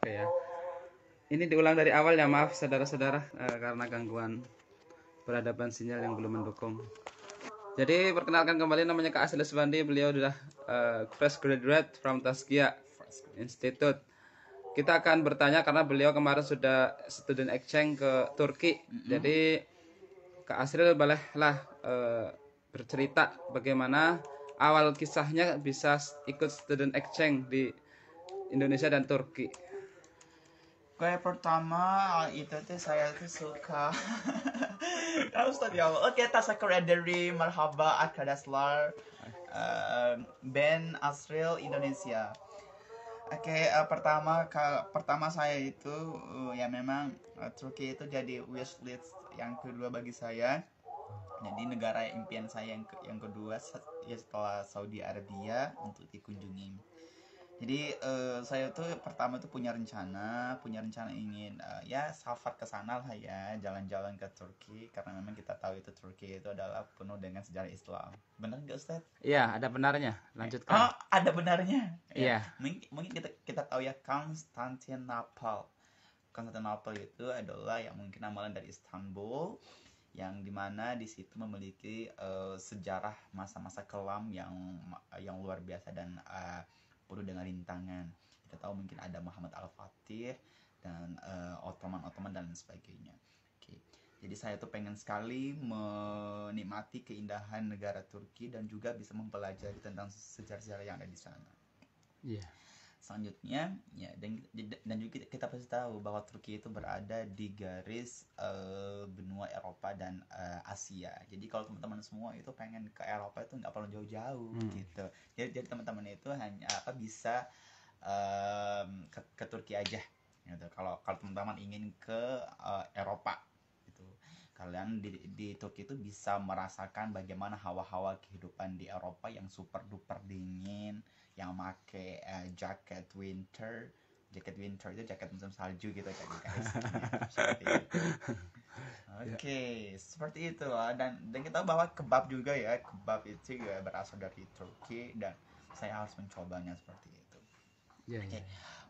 Oke ya. Ini diulang dari awal ya, maaf saudara-saudara karena gangguan peradaban sinyal yang belum mendukung. Jadi perkenalkan kembali, namanya Kak Asli Subandi. Beliau sudah fresh graduate from Tazkiyah Institute. Kita akan bertanya karena beliau kemarin sudah student exchange ke Turki. Jadi Kak Asril bolehlah bercerita bagaimana awal kisahnya bisa ikut student exchange di Indonesia dan Turki. Kayak pertama itu tuh saya tuh suka Ustaz ya Allah. Oke, tasakur dari Marhaba Akadaslar band Asril Indonesia. Oke, pertama saya itu ya memang Turki itu jadi wishlist yang kedua bagi saya. Jadi negara impian saya yang kedua ya setelah Saudi Arabia untuk dikunjungi. Jadi saya tuh pertama tuh punya rencana ingin ya safar ke sana lah ya, jalan-jalan ke Turki karena memang kita tahu itu Turki itu adalah penuh dengan sejarah Islam. Benar nggak Ustaz? Iya, ada benarnya. Lanjutkan. Oh, ada benarnya. Iya. Mungkin kita tahu ya Konstantinopel. Konstantinopel itu adalah yang mungkin amalan dari Istanbul, yang dimana di situ memiliki sejarah masa-masa kelam yang luar biasa dan penuh dengan rintangan. Kita tahu mungkin ada Muhammad Al-Fatih dan Ottoman dan sebagainya. Oke. Jadi saya tuh pengen sekali menikmati keindahan negara Turki dan juga bisa mempelajari tentang sejarah-sejarah yang ada di sana. Iya. Selanjutnya ya dan juga kita pasti tahu bahwa Turki itu berada di garis benua Eropa dan Asia. Jadi kalau teman-teman semua itu pengen ke Eropa itu nggak perlu jauh-jauh gitu. Jadi teman-teman itu hanya bisa ke Turki aja gitu. Kalau teman-teman ingin ke Eropa gitu, kalian di Turki itu bisa merasakan bagaimana hawa-hawa kehidupan di Eropa yang super duper dingin, yang make jaket winter itu jaket musim salju gitu kan guys. Seperti itu. Oke, seperti itu. Dan kita tahu bahwa kebab juga ya, kebab itu juga berasal dari Turki dan saya harus mencobanya seperti itu. Oke.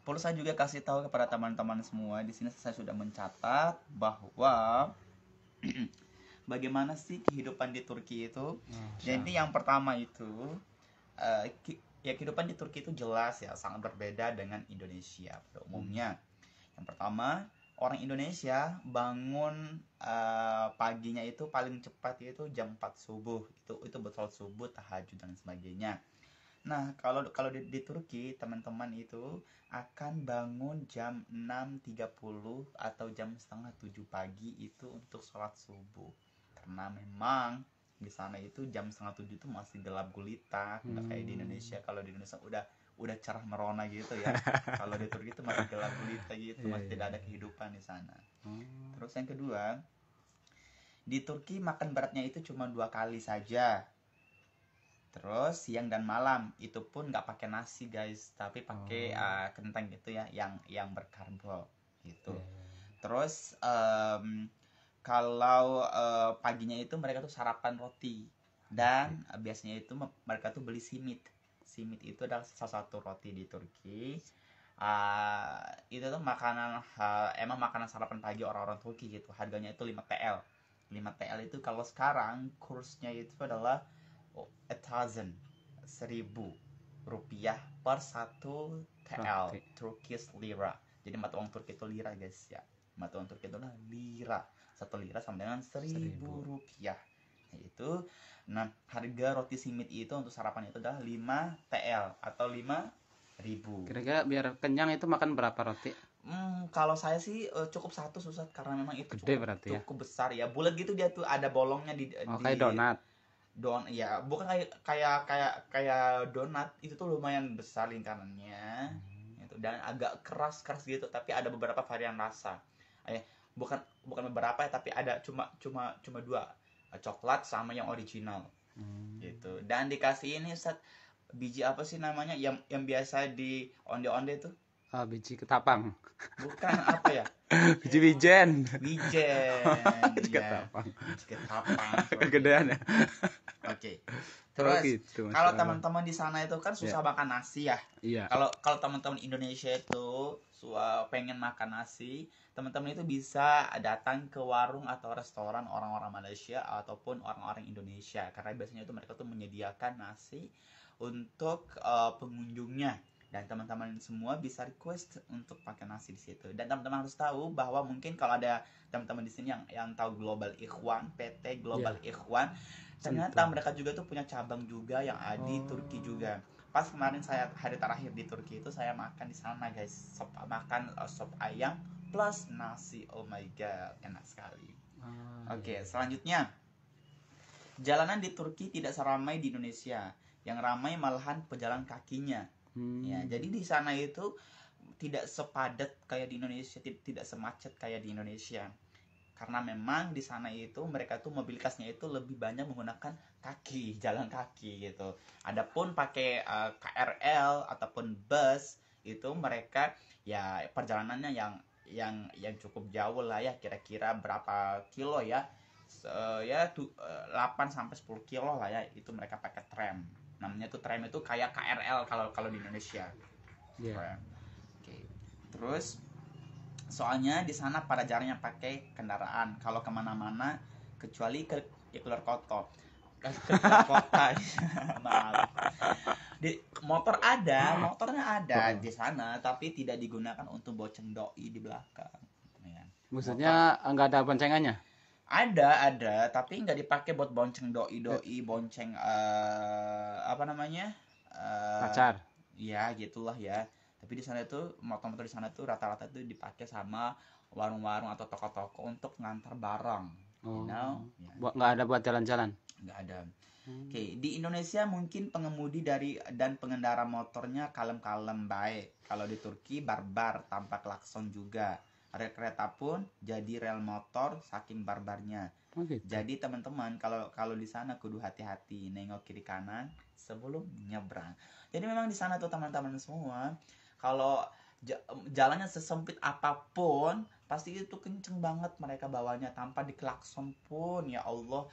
Perlu saya juga kasih tahu kepada teman-teman semua, di sini saya sudah mencatat bahwa bagaimana sih kehidupan di Turki itu. Jadi yang pertama itu ya kehidupan di Turki itu jelas ya sangat berbeda dengan Indonesia pada umumnya. Yang pertama, orang Indonesia bangun paginya itu paling cepat yaitu jam 4 subuh. Itu betul subuh, tahajud dan sebagainya. Nah, kalau di Turki teman-teman itu akan bangun jam 6.30 atau jam setengah 7 pagi itu untuk sholat subuh. Karena memang di sana itu jam setengah 7 itu masih gelap gulita, nggak kayak di Indonesia. Kalau di Indonesia udah cerah merona gitu ya. Kalau di Turki itu masih gelap gulita gitu, masih tidak ada kehidupan di sana. Terus yang kedua, di Turki makan beratnya itu cuma 2 kali saja. Terus siang dan malam itu pun nggak pakai nasi guys, tapi pakai kentang gitu ya, yang berkarbo gitu. Terus kalau paginya itu mereka tuh sarapan roti dan biasanya itu mereka tuh beli simit. Simit itu adalah salah satu roti di Turki. Itu tuh emang makanan sarapan pagi orang-orang Turki gitu. Harganya itu 5 TL. 5 TL itu kalau sekarang kursnya itu adalah 1.000 rupiah per 1 TL Turkish lira. Jadi mata uang Turki itu lira guys ya. Mata uang Turki itu adalah lira. 1 lira sama dengan 1.000 rupiah. Yaitu, nah harga roti simit itu untuk sarapan itu adalah 5 TL atau 5.000. Kira-kira biar kenyang itu makan berapa roti? Kalau saya sih cukup satu susah karena memang itu gede berarti cukup besar ya. Bulat gitu dia tuh ada bolongnya di kayak donat. Ya bukan kayak donat, itu tuh lumayan besar lingkarannya gitu, dan agak keras gitu, tapi ada beberapa varian rasa. Bukan beberapa ya, tapi ada cuma 2, coklat sama yang original gitu. Dan dikasih ini biji apa sih namanya yang biasa di onde-onde tuh? Biji ketapang. Bukan apa ya? Wijen. Wijen. Iya. Ketapang. Ketapang. Kegedean ya. Oke. Terus gitu, Masya kalau Allah. teman-teman di sana itu kan susah makan nasi ya. Iya. Kalau teman-teman Indonesia itu pengen makan nasi, teman-teman itu bisa datang ke warung atau restoran orang-orang Malaysia ataupun orang-orang Indonesia, karena biasanya itu mereka tuh menyediakan nasi untuk pengunjungnya, dan teman-teman semua bisa request untuk pakai nasi di situ. Dan teman-teman harus tahu bahwa mungkin kalau ada teman-teman di sini yang tahu Global Ikhwan, PT Global Ikhwan, ternyata mereka juga tuh punya cabang juga yang ada di Turki juga. Pas kemarin saya hari terakhir di Turki itu saya makan di sana guys, sop ayam plus nasi. Oh my god, enak sekali. Oke, selanjutnya jalanan di Turki tidak seramai di Indonesia, yang ramai malahan pejalan kakinya. Ya, jadi di sana itu tidak sepadat kayak di Indonesia, tidak semacet kayak di Indonesia. Karena memang di sana itu mereka tuh mobilitasnya itu lebih banyak menggunakan kaki, jalan kaki gitu. Adapun pakai KRL ataupun bus itu mereka ya perjalanannya yang cukup jauh lah ya, kira-kira berapa kilo ya? 8 sampai 10 kilo lah ya, itu mereka pakai tram. Namanya tuh tram itu kayak KRL kalau di Indonesia. Iya. Oke. Terus soalnya di sana pada jarangnya pakai kendaraan kalau kemana-mana, kecuali keluar kota. Keluar kota. Maaf. Motornya ada di sana, tapi tidak digunakan untuk bonceng doi di belakang. Ya. Maksudnya nggak ada boncengannya? Ada, tapi nggak dipakai buat bonceng doi, bonceng apa namanya? Pacar. Ya gitulah ya. Tapi di sana itu motor-motor di sana tuh rata-rata tuh dipakai sama warung-warung atau toko-toko untuk ngantar barang. You know? Ya. Nggak ada buat jalan-jalan? Nggak ada. Oke, di Indonesia mungkin pengemudi dan pengendara motornya kalem-kalem baik. Kalau di Turki barbar tanpa klakson juga. Rel kereta pun jadi rel motor saking barbarnya. Gitu. Jadi teman-teman kalau di sana kudu hati-hati nengok kiri kanan sebelum nyebrang. Jadi memang di sana tuh teman-teman semua, kalau jalannya sesempit apapun pasti itu kenceng banget mereka bawanya tanpa diklakson pun. Ya Allah,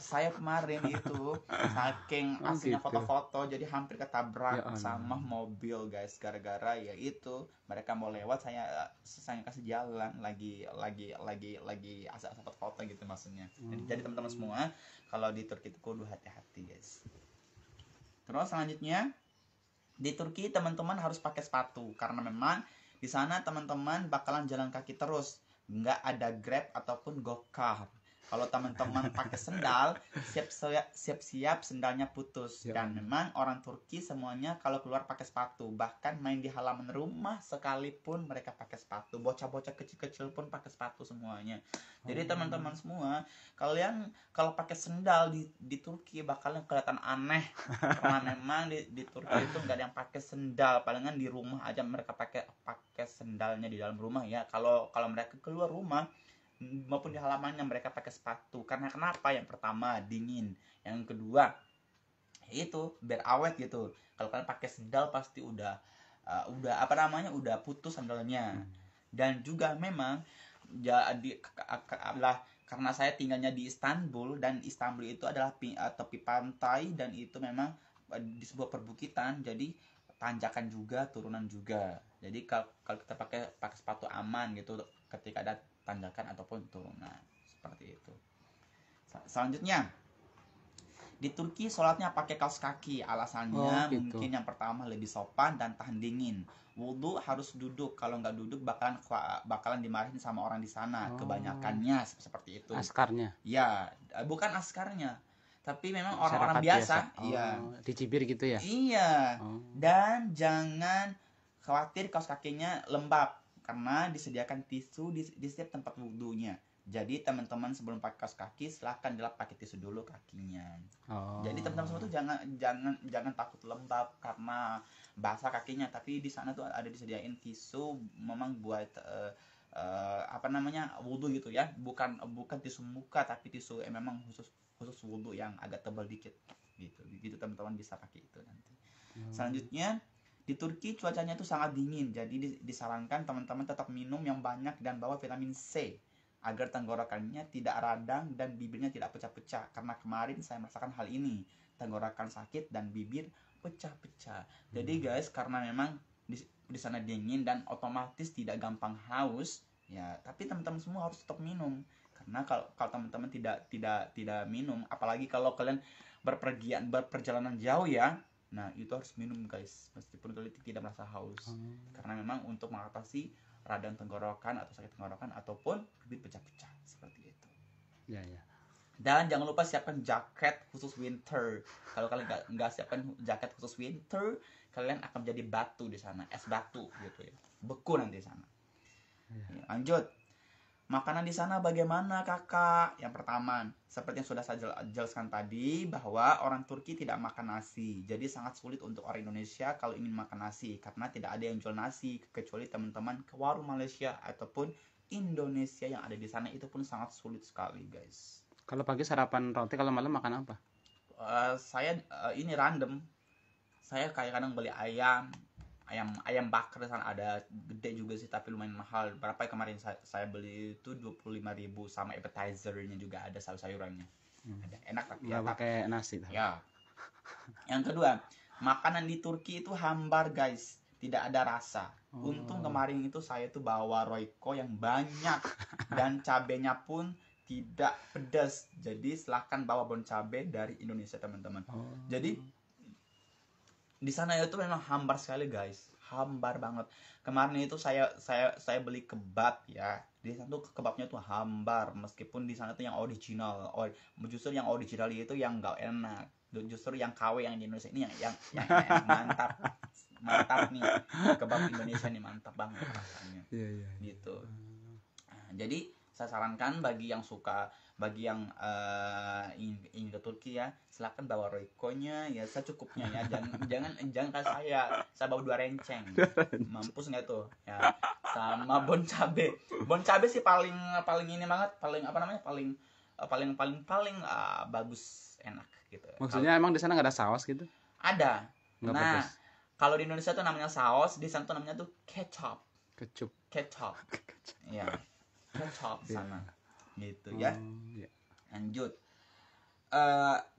saya kemarin itu saking aslinya gitu. foto-foto jadi hampir ketabrak Ya sama mobil guys, gara-gara ya itu mereka mau lewat, saya kasih jalan lagi asal foto gitu maksudnya. Jadi teman-teman semua kalau di Turki itu kudu hati-hati guys. Terus selanjutnya di Turki teman-teman harus pakai sepatu, karena memang di sana teman-teman bakalan jalan kaki terus, nggak ada Grab ataupun GoCar. Kalau teman-teman pakai sendal, siap-siap sendalnya putus. Dan memang orang Turki semuanya kalau keluar pakai sepatu, bahkan main di halaman rumah sekalipun mereka pakai sepatu. Bocah-bocah kecil-kecil pun pakai sepatu semuanya. Jadi teman-teman semua, kalian kalau pakai sendal di Turki bakalan kelihatan aneh, karena memang di Turki itu nggak ada yang pakai sendal. Palingan di rumah aja mereka pakai sendalnya di dalam rumah ya. Kalau mereka keluar rumah maupun di halamannya mereka pakai sepatu. Karena kenapa? Yang pertama dingin, yang kedua itu biar awet gitu. Kalau kalian pakai sendal pasti udah putus sandalnya. Dan juga memang jadi karena saya tinggalnya di Istanbul, dan Istanbul itu adalah tepi pantai, dan itu memang di sebuah perbukitan, jadi tanjakan juga, turunan juga. Jadi kalau kita pakai sepatu aman gitu ketika ada tanjakan ataupun turunan seperti itu. Selanjutnya di Turki sholatnya pakai kaos kaki. Alasannya mungkin yang pertama lebih sopan dan tahan dingin. Wudhu harus duduk, kalau nggak duduk bakalan dimarahin sama orang di sana. Kebanyakannya seperti itu. Askarnya? Ya, bukan askarnya, tapi memang orang-orang biasa. Iya. Dicibir gitu ya? Iya. Dan jangan khawatir kaos kakinya lembab, karena disediakan tisu di setiap tempat wudhunya. Jadi teman-teman sebelum pakai kaos kaki silahkan dilap pakai tisu dulu kakinya. Jadi teman-teman semua tuh jangan takut lembab karena basah kakinya, tapi di sana tuh ada disediain tisu memang buat wudhu gitu ya, bukan tisu muka, tapi tisu memang khusus wudhu yang agak tebal dikit gitu teman-teman bisa pakai itu nanti. Selanjutnya Di Turki cuacanya itu sangat dingin, jadi disarankan teman-teman tetap minum yang banyak dan bawa vitamin C agar tenggorokannya tidak radang dan bibirnya tidak pecah-pecah. Karena kemarin saya merasakan hal ini, tenggorokan sakit dan bibir pecah-pecah. Jadi guys, karena memang di sana dingin dan otomatis tidak gampang haus, ya. Tapi teman-teman semua harus tetap minum. Karena kalau teman-teman tidak minum, apalagi kalau kalian berperjalanan jauh ya, nah itu harus minum guys, meskipun kalian tidak merasa haus. Karena memang untuk mengatasi radang tenggorokan atau sakit tenggorokan ataupun bibir pecah-pecah seperti itu. Ya, ya. Dan jangan lupa siapkan jaket khusus winter. Kalau kalian nggak siapkan jaket khusus winter, kalian akan menjadi batu di sana, es batu gitu ya, beku nanti di sana. Ya, lanjut. Makanan di sana bagaimana kakak? Yang pertama, seperti yang sudah saya jelaskan tadi, bahwa orang Turki tidak makan nasi. Jadi sangat sulit untuk orang Indonesia kalau ingin makan nasi, karena tidak ada yang jual nasi, kecuali teman-teman ke warung Malaysia ataupun Indonesia yang ada di sana. Itu pun sangat sulit sekali guys. Kalau pagi sarapan roti, kalau malam makan apa? Saya ini random. Saya kayak kadang beli ayam bakar di sana, ada gede juga sih tapi lumayan mahal. Berapa ya kemarin saya beli itu 25.000 sama appetizernya juga ada, sayur-sayurannya. Ada enak tapi Nggak pakai nasi. Ya. Yang kedua, makanan di Turki itu hambar guys, tidak ada rasa. Untung kemarin itu saya tuh bawa Royco yang banyak dan cabenya pun tidak pedas. Jadi silahkan bawa bon cabe dari Indonesia teman-teman. Jadi di sana itu memang hambar sekali guys, hambar banget. Kemarin itu saya beli kebab ya, di sana tuh kebabnya tuh hambar, meskipun di sana tuh yang original. Justru yang original itu yang nggak enak, justru yang KW yang di Indonesia ini yang mantap nih, kebab Indonesia nih mantap banget rasanya. Gitu. Nah, jadi saya sarankan bagi yang ingin ke Turki ya, silakan bawa Royco-nya ya secukupnya ya, jangan kayak saya bawa 2 renceng. Mampus nggak tuh ya. Sama bon cabe sih paling ini banget, paling bagus, enak gitu. Maksudnya emang di sana nggak ada saus gitu? Ada. Nggak Nah, pedas. kalau di Indonesia tuh namanya saus, di sana tuh namanya tuh kecap. Ya, kecap sana. Gitu ya. Lanjut.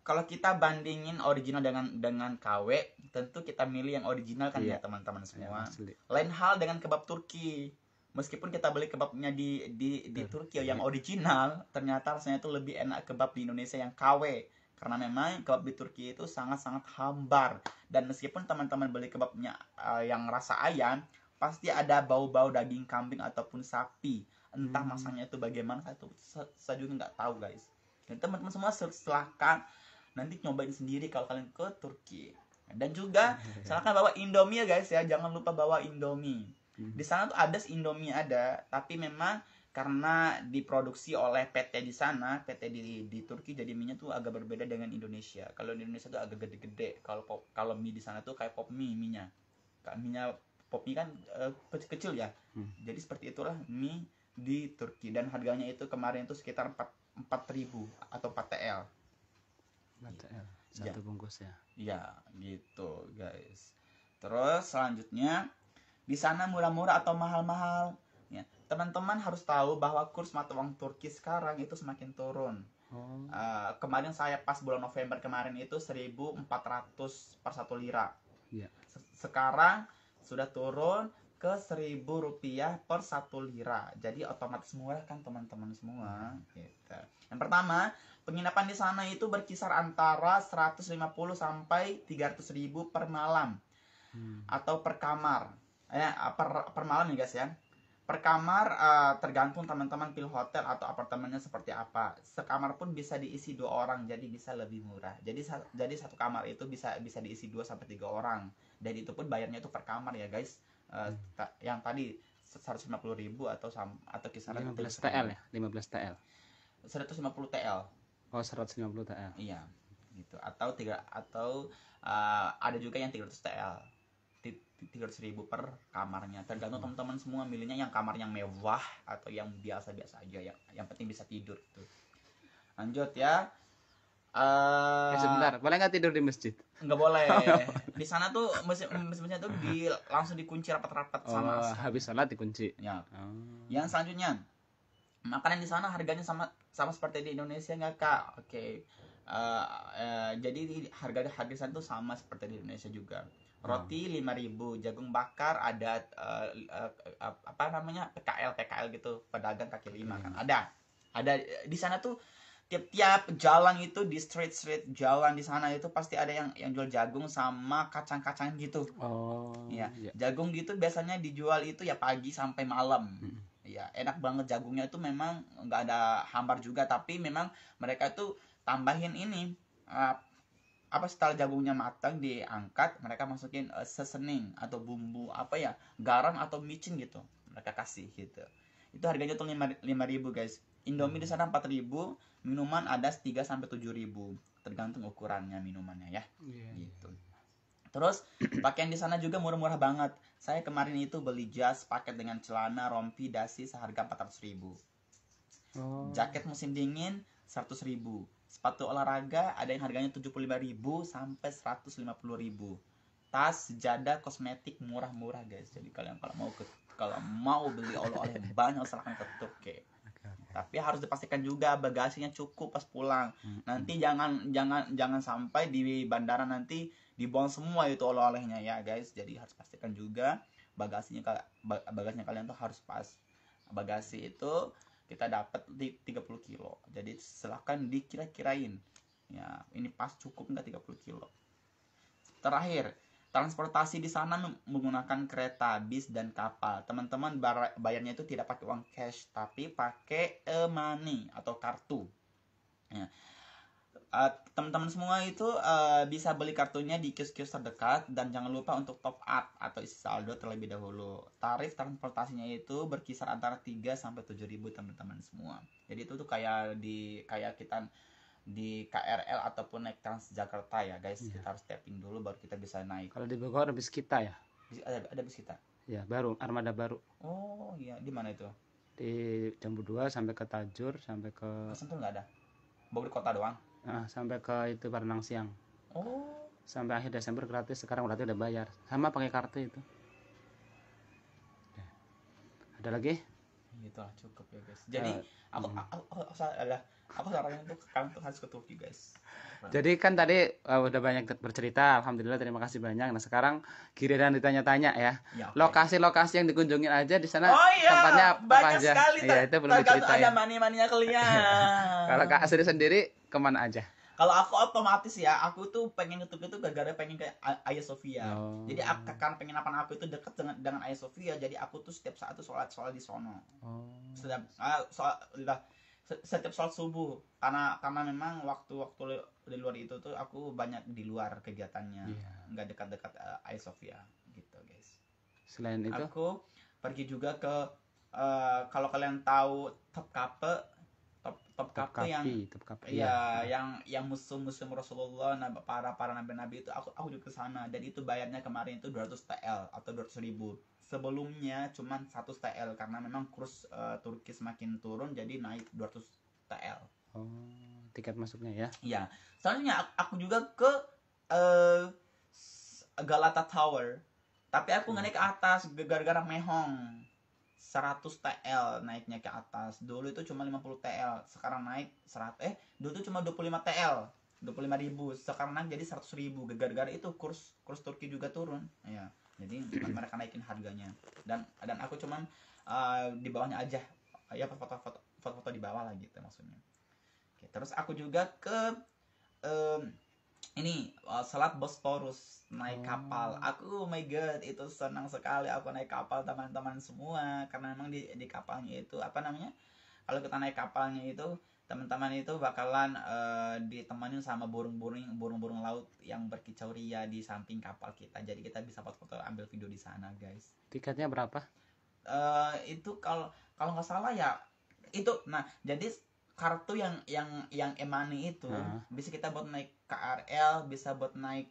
Kalau kita bandingin original dengan KW, tentu kita milih yang original kan ya teman-teman semua. Lain hal dengan kebab Turki. Meskipun kita beli kebabnya di Turki yang original, ternyata rasanya itu lebih enak kebab di Indonesia yang KW. Karena memang kebab di Turki itu sangat-sangat hambar. Dan meskipun teman-teman beli kebabnya yang rasa ayam, pasti ada bau-bau daging kambing ataupun sapi. Entah masaknya itu bagaimana, saya juga nggak tahu guys. Dan teman-teman semua silahkan nanti nyobain sendiri kalau kalian ke Turki. Dan juga silahkan bawa Indomie ya guys ya, jangan lupa bawa Indomie. Di sana tuh ada Indomie ada, tapi memang karena diproduksi oleh PT di sana, PT di Turki, jadi mie-nya tuh agak berbeda dengan Indonesia. Kalau di Indonesia tuh agak gede-gede. Kalau mie di sana tuh kayak pop mie-nya. Mie-nya pop mie kan kecil-kecil ya. Jadi seperti itulah mie di Turki, dan harganya itu kemarin itu sekitar 4.000 atau 4 TL. 4 TL satu bungkus ya. Iya, gitu guys. Terus selanjutnya, di sana murah-murah atau mahal-mahal? Ya, teman-teman harus tahu bahwa kurs mata uang Turki sekarang itu semakin turun. Kemarin saya pas bulan November kemarin itu 1.400 per 1 lira. Sekarang sudah turun ke 1.000 rupiah per 1 lira. Jadi otomatis murah kan teman-teman semua gitu. Yang pertama, penginapan di sana itu berkisar antara 150 sampai 300.000 per malam. Atau per kamar. Per malam ya guys ya. Per kamar tergantung teman-teman pilih hotel atau apartemennya seperti apa. Sekamar pun bisa diisi 2 orang, jadi bisa lebih murah. Jadi satu kamar itu bisa diisi 2 sampai 3 orang. Dan itu pun bayarnya itu per kamar ya guys. Yang tadi 150.000 atau kisaran 15 TL ya, 15 TL. 150 TL. Oh, 150 TL. Iya, gitu. Atau ada juga yang 300 TL. 300.000 per kamarnya. Tergantung teman-teman semua milihnya yang kamar yang mewah atau yang biasa-biasa aja, yang penting bisa tidur gitu. Lanjut ya. Sebentar, boleh nggak tidur di masjid? nggak boleh. Di sana tuh mesinnya tuh langsung dikunci rapat-rapat sama habis sholat dikunci. Ya. Yang selanjutnya, makanan di sana harganya sama seperti di Indonesia nggak kak? Oke. Jadi harga di sana tuh sama seperti di Indonesia juga. Roti 5.000, jagung bakar ada apa namanya PKL gitu, pedagang kaki lima kan ada di sana tuh. Tiap jalan itu di street jalan di sana itu pasti ada yang jual jagung sama kacang-kacang gitu. Ya, jagung gitu biasanya dijual itu ya pagi sampai malam. Ya, enak banget jagungnya itu, memang nggak ada hambar juga, tapi memang mereka tuh tambahin ini apa, setelah jagungnya matang diangkat, mereka masukin sesening atau bumbu apa ya, garam atau micin gitu, mereka kasih gitu. Itu harganya tuh 5.000 guys. Indomie di sana 4.000, minuman ada 3-7.000, tergantung ukurannya minumannya ya. Gitu. Terus pakaian di sana juga murah-murah banget. Saya kemarin itu beli jas paket dengan celana, rompi, dasi seharga 400.000. Jaket musim dingin 100.000. Sepatu olahraga ada yang harganya 75.000 sampai 150.000. Tas, sejadah, kosmetik murah-murah guys. Jadi kalian kalau mau beli oleh-oleh banyak silahkan ke Turki. Tapi harus dipastikan juga bagasinya cukup pas pulang. Nanti jangan sampai di bandara nanti dibuang semua itu oleh-olehnya ya guys. Jadi harus pastikan juga bagasinya kalian tuh harus pas. Bagasi itu kita dapat di 30 kilo. Jadi silahkan dikira-kirain. Ya, ini pas cukup nggak 30 kilo. Terakhir, transportasi di sana menggunakan kereta, bis, dan kapal. Teman-teman bayarnya itu tidak pakai uang cash, tapi pakai money atau kartu. Ya. Teman-teman semua itu bisa beli kartunya di kios-kios terdekat, dan jangan lupa untuk top up atau isi saldo terlebih dahulu. Tarif transportasinya itu berkisar antara 3-7.000 teman-teman semua. Jadi itu tuh kayak kita di KRL ataupun naik Transjakarta ya guys. Kita harus tapping dulu baru kita bisa naik. Kalau di Bogor bis kita ya? Ada bis kita? Ya, baru, armada baru. Oh iya, di mana itu? Di Jambu 2 sampai ke Tajur, sampai ke Sentul nggak ada? Bogor kota doang? Sampai ke itu Barenang Siang. Oh. Sampai akhir Desember gratis, sekarang berarti udah bayar. Sama pakai kartu itu. Ada lagi? Itulah cukup ya guys. Jadi aku saranin tuh kalian tuh harus ke Turki guys. Jadi kan tadi udah banyak bercerita, alhamdulillah, terima kasih banyak. Nah sekarang giliran ditanya-tanya ya. Lokasi-lokasi yang dikunjungin aja di sana. Tempatnya apa aja? Iya, itu belum diceritain. Ada mani-maninya kalian. Kalau Kak Asri sendiri kemana aja? Kalau aku otomatis ya, aku tuh pengen ke Turki tuh gara-gara pengen ke Hagia Sophia. Jadi kan penginapan aku itu dekat dengan Hagia Sophia, jadi aku tuh setiap saat tuh sholat di sono. Setiap sholat subuh, karena memang waktu di luar itu tuh aku banyak di luar kegiatannya, nggak dekat-dekat Hagia Sophia gitu guys. Selain itu aku pergi juga ke kalau kalian tahu Topkapi yang musuh Rasulullah, para nabi-nabi itu, aku juga ke sana, dan itu bayarnya kemarin itu 200 TL atau 200.000. Sebelumnya cuman 100 TL karena memang kurs Turki semakin turun, jadi naik 200 TL. Tiket masuknya ya? Iya. Selanjutnya aku juga ke Galata Tower, tapi aku nggak naik ke atas gara-gara mehong. 100 TL naiknya ke atas. Dulu itu cuma 50 TL, sekarang naik 100. Dulu itu cuma 25 TL, 25.000. Sekarang naik jadi 100.000 gara-gara itu kurs Turki juga turun. Ya. Jadi mereka naikin harganya. Dan aku cuman di bawahnya aja. Ya foto di bawah lah gitu maksudnya. Oke, terus aku juga ke Selat Bosporus naik kapal. Aku, oh my god, itu senang sekali aku naik kapal teman-teman semua, karena memang di kapalnya itu apa namanya, kalau kita naik kapalnya itu teman-teman itu bakalan ditemenin sama burung-burung laut yang berkicau ria di samping kapal kita, jadi kita bisa foto-foto ambil video di sana guys. Tiketnya berapa? Itu kalau nggak salah ya itu, nah jadi kartu yang e-money itu bisa kita buat naik KRL, bisa buat naik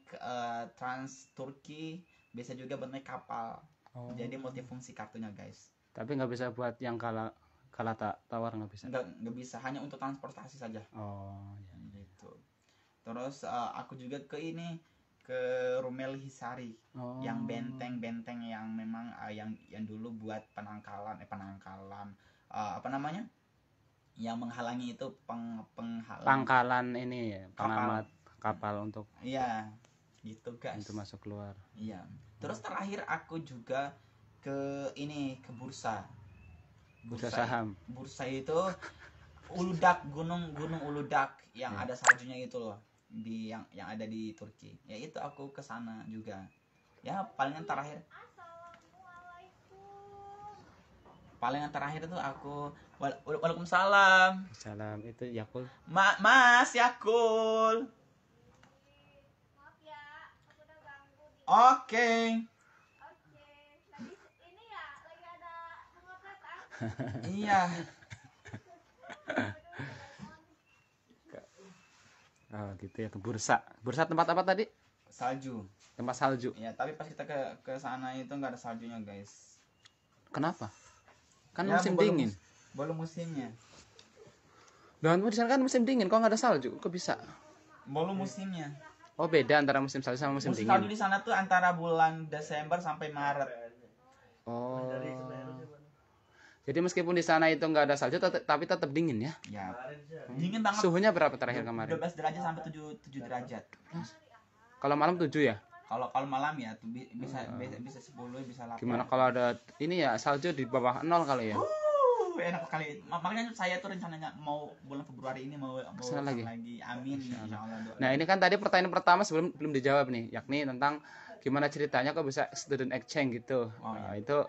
Trans Turki, bisa juga buat naik kapal. Jadi multifungsi kartunya guys. Tapi nggak bisa buat yang Galata Tower, nggak bisa? Nggak bisa, hanya untuk transportasi saja. Gitu. Terus aku juga ke ke Rumeli Hisari. Oh. Yang benteng-benteng yang memang yang dulu buat penangkalan apa namanya, yang menghalangi itu penghalang Pangkalan ini ya, Kapal. pengamat kapal untuk iya gitu guys. untuk masuk keluar. Iya. Terus terakhir aku juga ke bursa Saham. bursa itu Uludak, gunung Uludak yang ada saljunya itu loh, di yang ada di Turki. Ya itu aku ke sana juga. Ya palingan terakhir itu aku Waalaikumsalam. Salam itu Yakul. Mas Yakul. Maaf ya, aku udah ganggu di. Oke. Habis ini ya lagi ada pemotretan. Iya. Oh gitu ya, ke bursa. Bursa tempat apa tadi? Salju. Tempat salju. Ya, tapi pas kita ke sana itu nggak ada saljunya, guys. Kenapa? Kan Ya, musim belum- dingin. Belum musimnya. Dan di sana kan musim dingin, kok nggak ada salju? Kok bisa? Belum musimnya. Oh beda antara musim salju sama musim Musim salju dingin. di sana tuh antara bulan Desember sampai Maret. Oh. Jadi meskipun di sana itu nggak ada salju, tapi tetap dingin ya? Ya. Dingin banget. Suhunya berapa terakhir kemarin? 12 derajat sampai 7 derajat. Kalau malam 7 ya? Kalau malam ya tuh bisa 10, bisa 8. Gimana kalau ada ini ya salju di bawah 0 kali ya? Enak sekali. Makanya saya tuh rencananya mau bulan Februari ini mau Kesana lagi? Amin insyaallah. Nah ini kan tadi pertanyaan pertama belum dijawab nih, yakni tentang gimana ceritanya kok bisa student exchange gitu. Oh, Nah, itu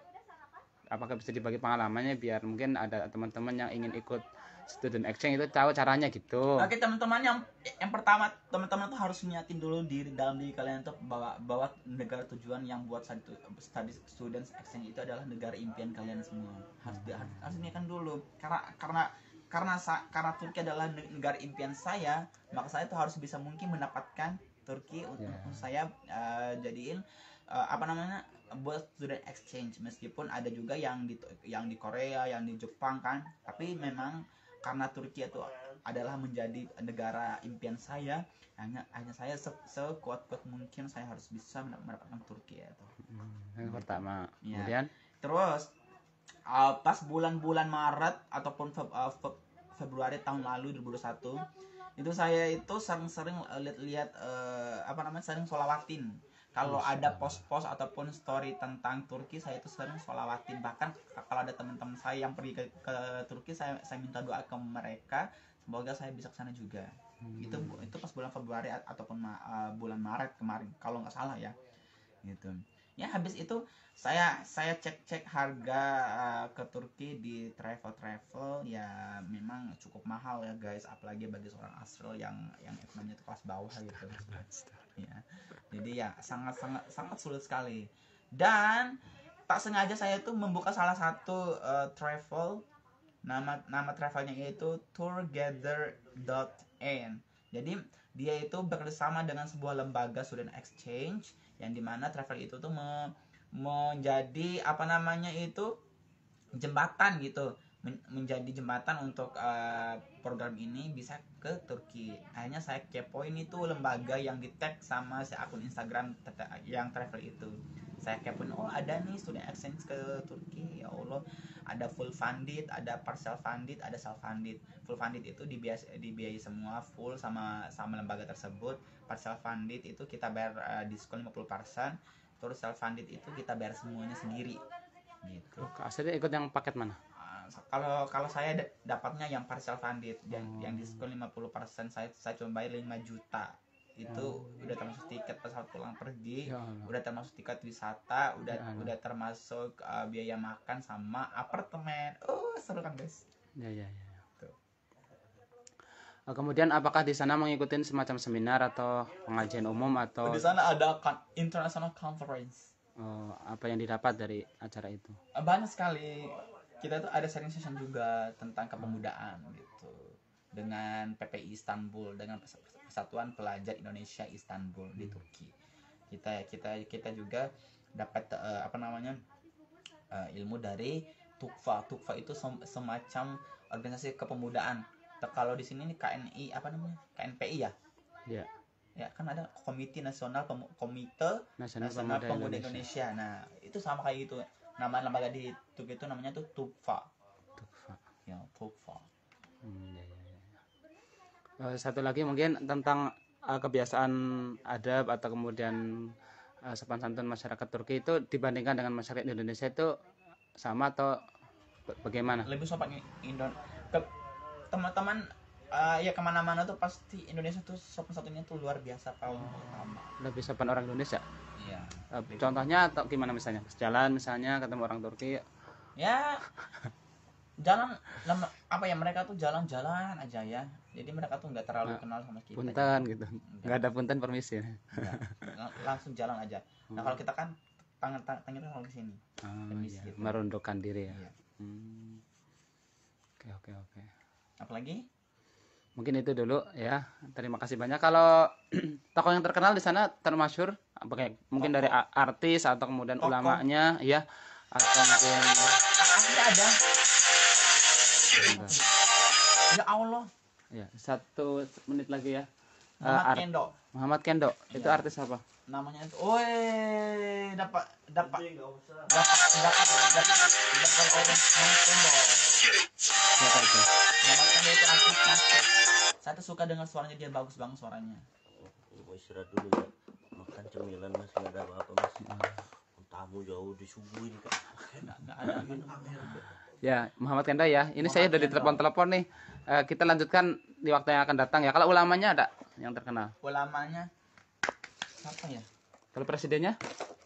apakah bisa dibagi pengalamannya biar mungkin ada teman-teman yang ingin ikut student exchange itu tahu caranya gitu. Oke teman-teman, yang pertama teman-teman tuh harus niatin dulu dalam diri kalian tuh bahwa negara tujuan yang buat study students exchange itu adalah negara impian kalian semua. Harus niatkan dulu karena Turki adalah negara impian saya, maka saya tuh harus bisa mungkin mendapatkan Turki untuk saya jadiin apa namanya, buat student exchange. Meskipun ada juga yang di Korea, yang di Jepang kan, tapi memang karena Turki itu adalah menjadi negara impian saya, hanya saya sekuat-kuat mungkin saya harus bisa mendapatkan Turki itu. Yang pertama. Ya. Kemudian Terus pas bulan-bulan Maret ataupun Februari tahun lalu 2021 itu saya itu sering-sering lihat apa namanya, sering sholawatin. Kalau ada post-post ataupun story tentang Turki, saya itu sering sholawatin. Bahkan kalau ada teman-teman saya yang pergi ke Turki, saya minta doa ke mereka semoga saya bisa ke sana juga. Itu pas bulan Februari ataupun bulan Maret kemarin kalau nggak salah ya. Gitu. Ya habis itu saya cek harga ke Turki di travel ya, memang cukup mahal ya guys, apalagi bagi seorang Astral yang ekonominya itu kelas bawah gitu ya. Jadi ya sangat sulit sekali. Dan tak sengaja saya tuh membuka salah satu travel, nama travelnya yaitu tourgather.in. Jadi dia itu bekerjasama dengan sebuah lembaga student exchange yang dimana travel itu tuh menjadi apa namanya itu jembatan gitu, menjadi jembatan untuk program ini bisa ke Turki. Akhirnya saya kepoin itu lembaga yang di tag sama si akun Instagram yang travel itu. Saya kepoin, oh ada nih student exchange ke Turki, ya Allah, ada full funded, ada partial funded, ada self funded. Full funded itu dibiayai semua full sama lembaga tersebut. Partial funded itu kita bayar diskon 50%. Terus self funded itu kita bayar semuanya sendiri gitu. Aslinya ikut yang paket mana? Kalau saya dapatnya yang partial funded, yang diskon 50%, saya cuma bayar 5 juta. Itu udah termasuk tiket pesawat pulang pergi, udah termasuk tiket wisata, udah termasuk biaya makan sama apartemen. Seru kan guys? Ya. Kemudian apakah di sana mengikuti semacam seminar atau pengajian umum atau di sana ada international conference? Apa yang didapat dari acara itu? Banyak sekali. Kita tuh ada sharing session juga tentang kepemudaan gitu, dengan PPI Istanbul, dengan Persatuan Pelajar Indonesia Istanbul di Turki. Kita juga dapat apa namanya, ilmu dari TUKFA. TUKFA itu semacam organisasi kepemudaan. Kalau di sini nih KNI apa namanya? KNPI ya? Ya. Ya kan ada Komite Nasional Komite Nasional Nasional Pemuda Pemuda Indonesia. Indonesia. Nah, itu sama kayak gitu. Nama lembaga di Turki itu namanya tuh TUPFA. Tukfa. Ya, TUPFA. Ya, ya, ya. Satu lagi mungkin tentang kebiasaan adab atau kemudian sopan santun masyarakat Turki itu dibandingkan dengan masyarakat Indonesia itu sama atau bagaimana? Lebih sopan ke teman-teman ya kemana-mana tuh pasti Indonesia tuh sopan satunya tuh luar biasa paling utama. Lebih sopan orang Indonesia? Iya. Contohnya atau gimana misalnya? Jalan misalnya ketemu orang Turki. Ya jalan apa ya, mereka tuh jalan-jalan aja ya. Jadi mereka tuh nggak terlalu kenal sama kita. Punten gitu. Nggak ada punten permisi. Enggak. Langsung jalan aja. Nah, kalau kita kan tangannya kalau ke sini. Permisi Iya. gitu. Merundukkan diri ya. Iya. Oke. Apalagi? Mungkin itu dulu ya. Terima kasih banyak. Kalau tokoh yang terkenal di sana termasyhur mungkin dari artis atau kemudian Tokoh. ulamanya ya, atau mungkin Ada. Ya Allah. ya 1 menit lagi ya. Muhammad Kendo. Muhammad Kendo itu Iya. artis apa? Namanya itu. Woi, dapat Muhammad Kendo. Siapa itu? Muhammad Kendo itu artis basket. Saya tuh suka dengar suaranya, dia bagus banget suaranya. Mau istirahat dulu ya, makan cemilan mas, nggak ada apa-apa mas. Tamu jauh disuguhin kan. Nggak ada minum. Ya, Muhammad Kendo ya. Ini saya udah Kendo. ditelepon-telepon nih. Kita lanjutkan di waktu yang akan datang ya. Kalau ulamanya ada yang terkenal. Ulamanya siapa ya? Kalau presidennya?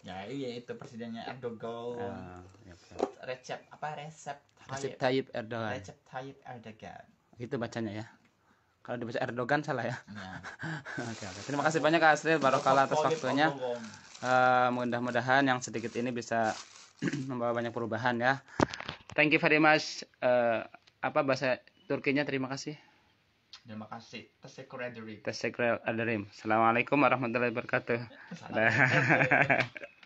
Ya iya itu presidennya Erdogan. Ya, oke. Recep Recep Tayyip Erdogan. Recep Tayyip Erdogan. Itu bacanya ya. Kalau dibaca Erdogan salah ya. Ya. Oke. Terima kasih banyak Kak Asril, Barokah atas waktunya. Mudah-mudahan yang sedikit ini bisa membawa banyak perubahan ya. Thank you very much. Apa bahasa Turkinya? Terima kasih. Terima kasih. Teşekkür ederim. Teşekkür ederim. Assalamualaikum warahmatullahi wabarakatuh. Salam.